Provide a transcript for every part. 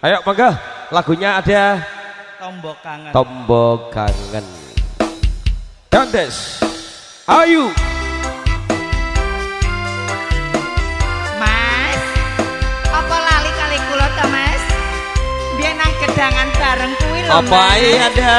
Ayo monggo, lagunya ada Tombok Kangen. Tombok Kangen. Dandes, ayo. Mas, apa lali kali kula to Mas? Biyen nang gedangan bareng kuwi lho. Apa ae ada?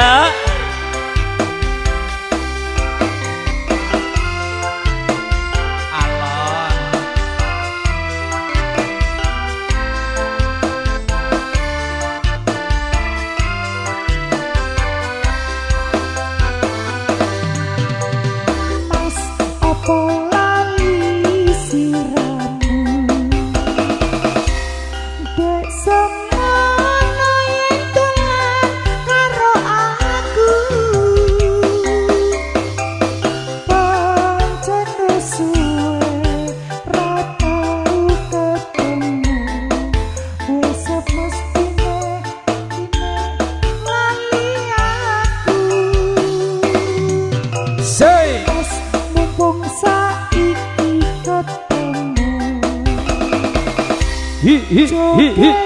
Hi.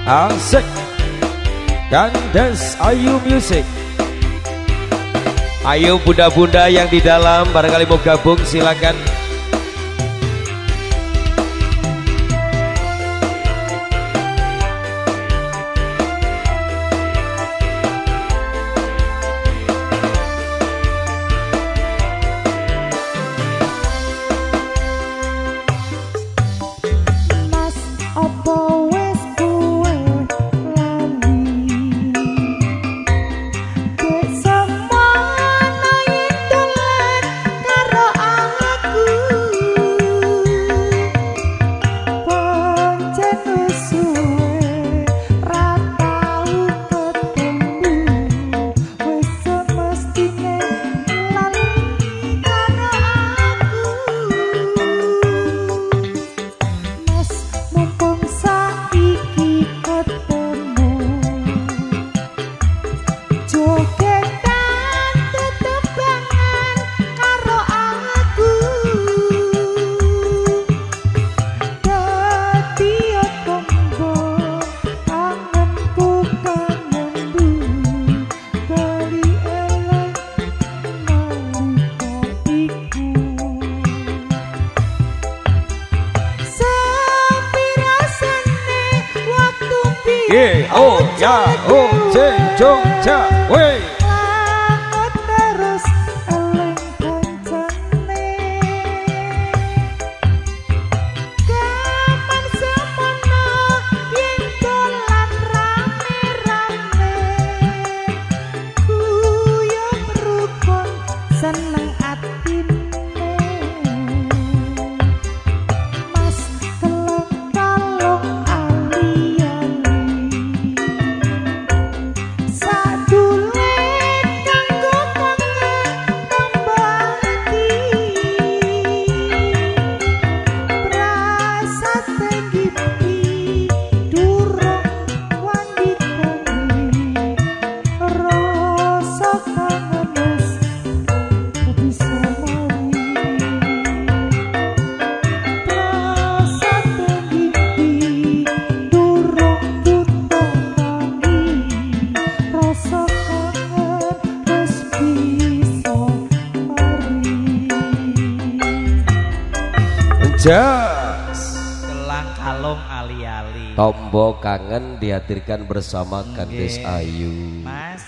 Asik. Dandes Ayu Music. Ayo bunda-bunda yang di dalam barangkali mau gabung silakan. Oh ya oh Jogja weh. Jas Gelang kalung ali-ali. Tombo Kangen dihadirkan bersama Kandes Ayu. Mas